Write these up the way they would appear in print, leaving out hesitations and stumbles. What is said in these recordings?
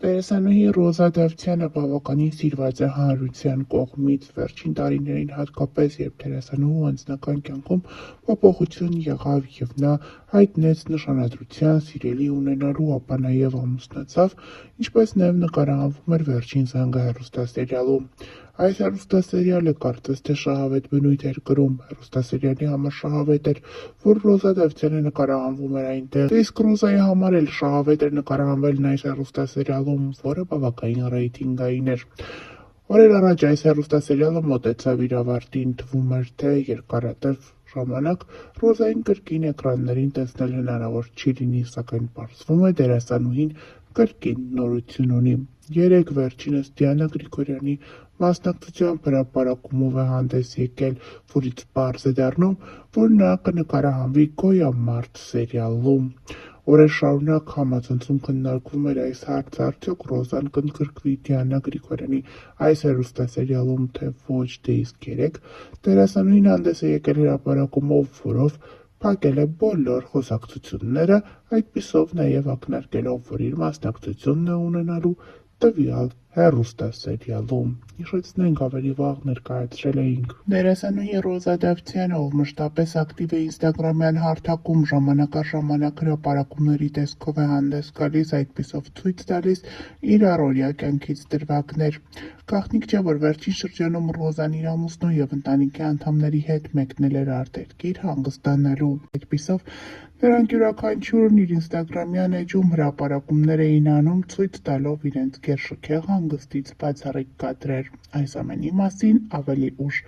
Դերասանուհի Ռոզա Դավթյանը բավականին սիրված է հանրության կողմից վերջին տարիներին, հատկապես երբ դերասանուհու անձնական կյանքում փոփոխություն եղավ և նա հայտնեց նշանադրության, սիրելի ունենալու, ապա նաև ամուսնացավ, ինչպես նաև նկարահանվում էր «Վերջին զանգը» հեռուստասերիալում։ Այս հեռուստասերիալը կարծես թե շահավետ բնույթ էր կրում։ Հեռուստասերիալի համար շահավետ էր, որ Ռոզա Դավթյանը նկարահանվում էր այնտեղ, իսկ Ռոզայի համար էլ շահավետ էր նկարահանվելն այս հեռուստասերիալում, որը բավականին ռեյտինգային էր։ Օրեր առաջ այս հեռուստասերիալը մոտեցավ իր ավարտին, թվում էր, թե երկարատև ժամանակ Ռոզային կրկին էկրաններին տեսնել հնարավոր չի լինի, սակայն պարզվում է դերասանուհին կրկին նորություն ունի։ Երեկ վերջինս Դիանա Գրիգորյանի մասնակցությամբ հրապարակումով է հանդես եկել, որից պարզ է դառնում, որ նա կնկարահանվի «Գոյա մարդ» սերիալում։ Օրեր շարունակ համացանցում քննարկվում էր այս հարցը՝ արդյոք Ռոզան կընդգրկվի Դիանա Գրիգորյանի այս հեռուստասերիալում, թե ոչ, դե իսկ երեկ դերասանուհին հանդես է եկել հրապարակումով, որով փակել է բոլոր խոսակցությունները, այդպիսով նաև ակնարկելով, որ իր մասնակցությունն է ունենալու տվյալ հեռուստասերիալում։ Հիշեցնենք, ավելի վաղ ներկայացրել էինք դերասանուհի Ռոզա Դավթյանը, ով մշտապես ակտիվ է ինստագրամյան հարթակում, ժամանակ առ ժամանակ հրապարակումների տեսքով է հանդես գալիս, այդպիսով ցույց տալիս իր առօրյա կյանքից դրվագներ։ Գաղտնիք չէ, որ վերջին շրջանում Ռոզան իր ամուսնու և ընտանիքի անդամների հետ մեկնել էր արտերկիր հանգստանալու, այդպիսով նրանք յուրաքանչյուրն իր ինստագրամյան էջում հրապարակումներ էին անում, ցույց տալով իրենց գերշքեղ հանգստից բացառիկ կադրեր։ Այս ամենի մասին ավելի ուշ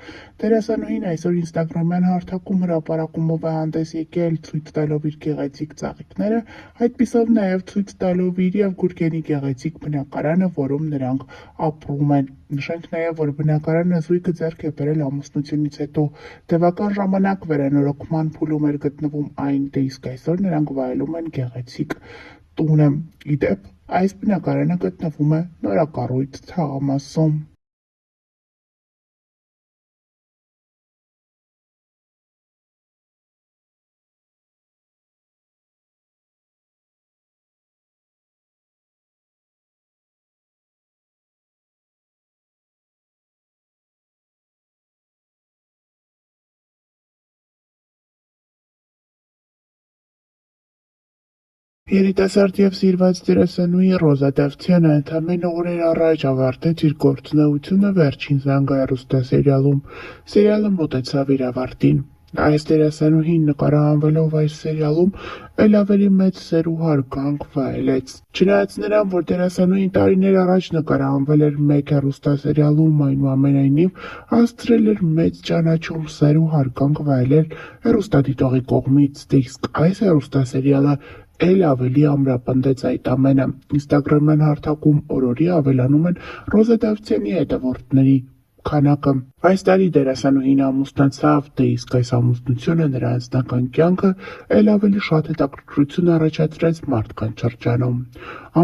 դերասանուհին այսօր ինստագրամյան հարթակում հրապարակումով է հանդես եկել, ցույց տալով իր գեղեցիկ ծաղիկները, այդպիսով նաև ցույց տալով իր և Գուրգենի գեղեցիկ բնակարանը, որում նրանք ապրում են։ Նշենք նաև, որ բնակարանը զույգը ձեռք է բերել ամուսնությունից հետո, տևական ժամանակ վերանորոգման փուլում էր գտնվում այն, դե իսկ այսօր նրանք վայելում են գեղեցիկ տունը։ Ի դեպ, այս բնակարանը գտնվում է նորակառույց թաղամասում։ Երիտասարդ և սիրված դերասանուհի Ռոզա Դավթյանը ընդամենը օրեր առաջ ավարտեց իր գործունեությունը «Վերջին զանգը» հեռուստասերիալում։ Սերիալը մոտեցավ իր ավարտին։ Այս դերասանուհին նկարահանվելով այս սերիալում էլ ավելի մեծ սեր ու հարգանք վայելեց։ Չնայած նրան, որ դերասանուհին տարիներ առաջ նկարահանվել էր մեկ հեռուստասերիալում, այնուամենայնիվ հասցրել էր մեծ ճանաչում, սեր ու հարգանք վայելել հեռուստադիտողի կողմից, դե իսկ այս հեռուստասերիալը էլ ավելի ամրապնդեց այդ ամենը։ Ինստագրամյան հարթակում օրորի ավելանում են Ռոզա Դավթյանի հետևորդների քանակը։ Այս տարի դերասանուհին ամուսնացավ, դե իսկ այս ամուսնությունը նրա անձնական կյանքը էլ ավելի շատ հետաքրքրություն առաջացրեց մարդկանց շրջանում։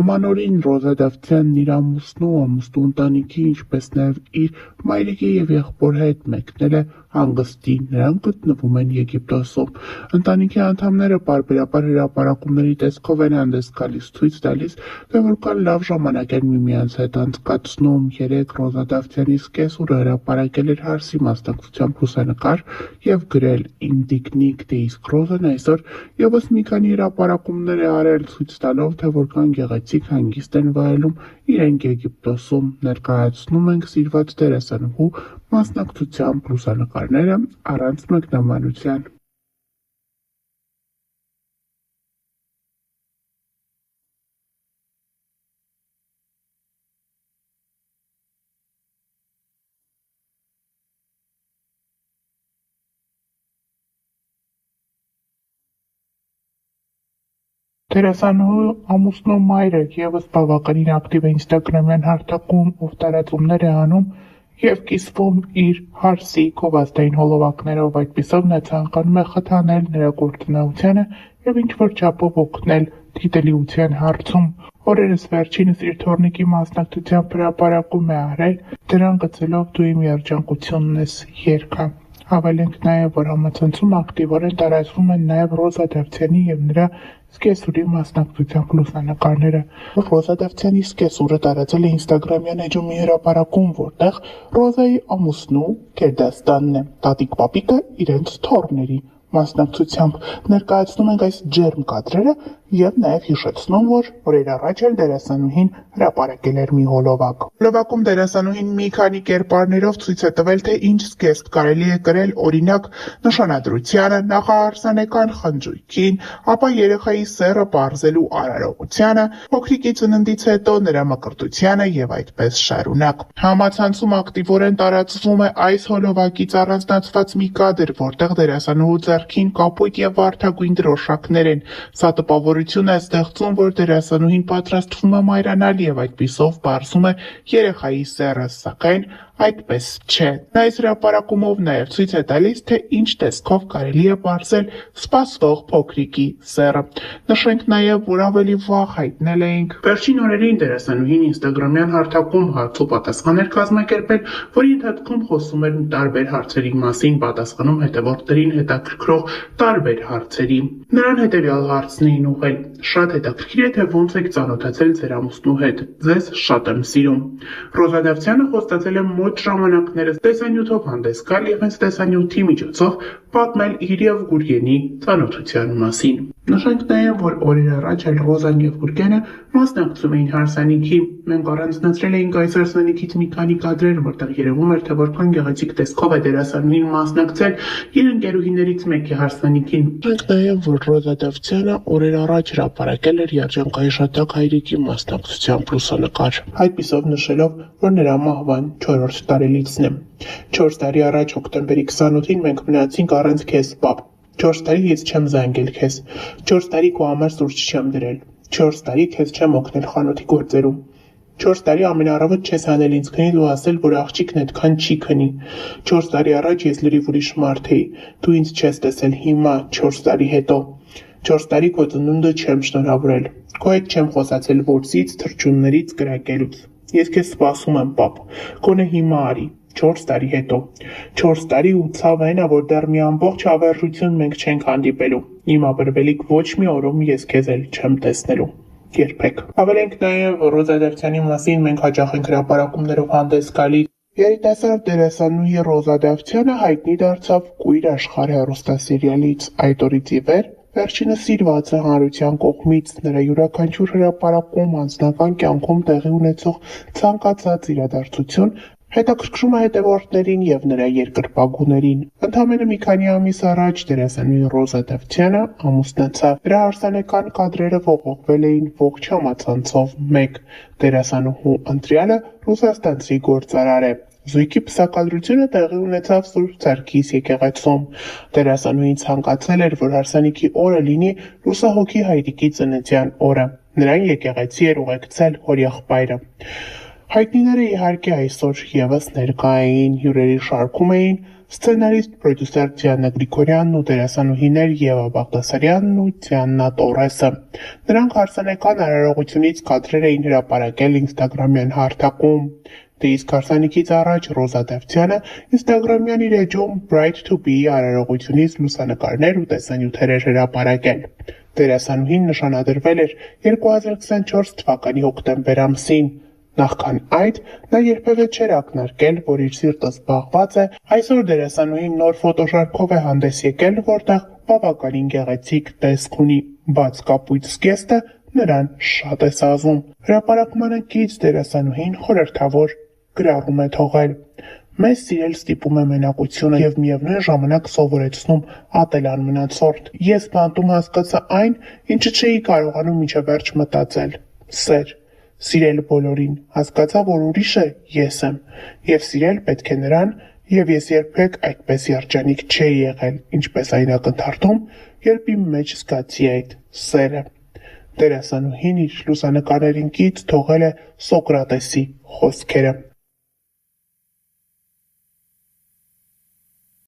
Ամանորին Ռոզա Դավթյանն իր ամուսնու ընտանիքի, ինչպես նաև իր մայրիկի և եղբոր հետ մեկնել է հանգստի, նրանք գտնվում են Եգիպտոսում։ Ընտանիքի անդամները պարբերաբար հրապարակումների տեսքով են հանդես գալիս, ցույց տալիս, թե որքան լավ ժամանակ են միմյանց հետ անցկացնում։ Երեկ Ռոզա Դավթյանի սկեսուրը հրապարակել էր Հարսի մասնակցությամբ լուսանկար և գրել «Ինտիկնիկ», դե իսկ Ռոզան այսօր ևս մի քանի հրապարակումներ է արել, ցույց տալով, թե որքան գեղեցիկ հանգիստ են վայելում իրենք Եգիպտոսում։ Ներկայացնում ենք սիրված դերասանուհու մասնակցությամբ լուսանկարները առանց մեկնաբանության։ Դերասանուհու ամուսնու մայրը ևս բավականին ակտիվ է ինստագրամյան հարթակում, ով տարածումներ է անում և կիսվում իր Հարսի գովազդային հոլովակներով, այդպիսով նա ցանկանում է խթանել նրա գործունեությանը և ինչ-որ չափով օգնել գիտելիության հարցում։ Օրերս վերջինս իր թոռնիկի մասնակցությամբ հրապարակում է արել, դրան գծելով «Դու իմ երջանկությունն ես» երգը։ Հավելենք նաև, որ համացանցում ակտիվորեն տարածվում են նաև Ռոզա Դավթյանի և նրա սկեսուրի մասնակցությամբ լուսանկարները։ Ռոզա Դավթյանի սկեսուրը տարածել է ինստագրամյան էջում մի հրապարակում, որտեղ Ռոզայի ամուսնու գերդաստանն է, տատիկ-պապիկը իրենց թոռների մասնակցությամբ ներկայացնում ենք այս ջերմ կադրերը և նաև հիշեցնում, որ օրեր առաջ էլ դերասանուհին հրապարակել էր մի հոլովակ։ Հոլովակում դերասանուհին մի քանի կերպարներով ցույց է տվել, թե ինչ զգեստ կարելի է կրել, օրինակ նշանադրությանը, նախարարսանեկան խնջույքին, ապա երեխայի սեռը պարզելու արարողությանը, փոքրիկի ծննդից հետո նրա մկրտությանը և այդպես շարունակ։ Համացանցում ակտիվորեն տարածվում է այս հոլովակից առանձնացված մի կադր, որտեղ դերասանուհու ձեռքին կապույտ և վարդագույն դրոշակներ են։ Սա տպավորություն է ստեղծում, որ դերասանուհին պատրաստվում է մայրանալ և այդպիսով պարզում է երեխայի սեռը, սակայն այդպես չէ։ Նա այս հրապարակումով նաև ցույց է տալիս, թե ինչ տեսքով կարելի է պարզել սպասվող փոքրիկի սեռը։ Նշենք նաև, որ ավելի վաղ հայտնել էինք վերջին օրերին դերասանուհին ինստագրամյան հարթակում հարց ու պատասխան էր կազմակերպել, որի ընթացքում խոսում էր տարբեր հարցերի մասին, պատասխանում հետևորդներին հետաքրքրող տարբեր հարցերի։ Նրան հետևյալ հարցն էին ուղղել. «Շատ հետաքրքիր է, թե ոնց եք ծանոթացել ձեր ամուսնու հետ։ Ձեզ շատ եմ սիրում»։ Ռոզա Դավթյանը խոստացել է մոտ ժամանակներս տեսանյութով հանդես գալ և հենց տեսանյութի միջոցով պատմել իր և Գուրգենի ծանոթության մասին։ Նշենք նաև, որ օրեր առաջ էլ Ռոզան և Գուրգենը մասնակցում էին հարսանիքի։ Մենք առանձնացրել էինք այս հարսանիքից մի քանի կադրեր, որտեղ երևում էր, թե որքան գեղեցիկ տեսքով է դերասանուհին մասնակցել իր ընկերուհիներից մեկի հարսանիքին։ Նշենք նաև, որ Ռոզա Դավթյանը օրեր առաջ հրապարակել էր երջանկայի շատակ հայրիկի մասնակցությամբ լուսանկար, այդպիսով նշելով, որ նրա մահվան 4-րդ տարելիցն է։ 4 տարի առաջ հոկտեմբերի 28-ին մենք մնացինք առանց քեզ, պապ։ 4 տարի ես չեմ զանգել քեզ։ 4 տարի քո համար սուրճ չեմ դրել։ 4 տարի քեզ չեմ օգնել խանութի գործերում։ 4 տարի ամենառավոտ չես հանել ինձ քնից ու ասել, որ աղջիկն այդքան չի քնի։ 4 տարի առաջ ես լրիվ ուրիշ մարդ էի։ Դու ինձ չես տեսել հիմա, 4 տարի հետո։ 4 տարի քո ծնունդը չեմ շնորհավորել։ Քո հետ չեմ խոսացել որսից, թռչուններից, կրակելուց։ Ես քեզ սպասում եմ, պապ։ Գոնե հիմա արի։ 4 տարի հետո։ 4 տարի ու ցավը այն է, որ դեռ մի ամբողջ հավերժություն մենք չենք հանդիպելու։ Իմ ապրվելիք ոչ մի օրում ես քեզ էլ չեմ տեսնելու։ Երբեք։ Հավելենք նաև, որ Ռոզա Դավթյանի մասին մենք հաճախ ենք հրապարակումներով հանդես գալիս։ Երիտասարդ դերասանուհի Ռոզա Դավթյանը հայտնի դարձավ Կույր աշխարհ հեռուստասերիալից։ Այդ օրից ի վեր վերջինս սիրված է հանրության կողմից, նրա յուրաքանչյուր հրապարակում, անձնական կյանքում տեղի ունեցող ցանկացած իրադարձություն հետաքրքրում է հետևորդներին և նրա երկրպագուներին։ Ընդամենը մի քանի ամիս առաջ դերասանուհի Ռոզա Դավթյանը ամուսնացավ։ Նրա հարսանեկան կադրերը ողողվել էին ողջ համացանցով մեկ։ Դերասանուհու ընտրյալը ռուսաստանցի գործարար է։ Զույգի պսակադրությունը տեղի ունեցավ Սուրբ Սարգիս եկեղեցում։ Դերասանուհին ցանկացել էր, որ հարսանիքի օրը լինի ռուսահոգի հայրիկի ծննդյան օրը։ Նրան եկեղեցի էր ուղեկցել հորեղբայրը։ Հայտնիները իհարկե այսօր ևս ներկա էին, հյուրերի շարքում էին սցենարիստ պրոդյուսեր Դիանա Գրիգորյանն ու դերասանուհիներ Եվա Բաղդասարյանն ու Դիանա Տորեսը։ Նրանք հարսանեկան արարողությունից կադրեր էին հրապարակել ինստագրամյան հարթակում։ Դե իսկ հարսանիքից առաջ Ռոզա Դավթյանը ինստագրամյան իր էջում Bright to be արարողությունից լուսանկարներ ու տեսանյութեր էր հրապարակել։ Դերասանուհին նշանադրվել էր 2024 թվականի հոկտեմբեր ամսին։ Նախքան այդ նա երբևէ չէր ակնարկել, որ իր սիրտը զբաղված է, այսօր դերասանուհին նոր ֆոտոշարքով է հանդես եկել, որտեղ բավականին գեղեցիկ տեսք ունի, բաց կապույտ զգեստը նրան շատ է սազում։ Հրապարակմանը կից դերասանուհին խորհրդավոր գրառում է թողել. Մեզ սիրել ստիպում է մենակությունը և միևնույն ժամանակ սովորեցնում ատել անմնացորդ։ Ես բանտում հասկացա այն, ինչը չէի կարողանում մինչև վերջ մտածել. սեր։ Սիրել բոլորին, հասկացա, որ ուրիշը ես եմ, և սիրել պետք է նրան, և ես երբեք այդպես երջանիկ չէի եղել, ինչպես այն ակնթարթում, երբ իմ մեջ զգացի այդ սերը։ Դերասանուհին իր լուսանկարներին կից թողել է Սոկրատեսի խոսքերը։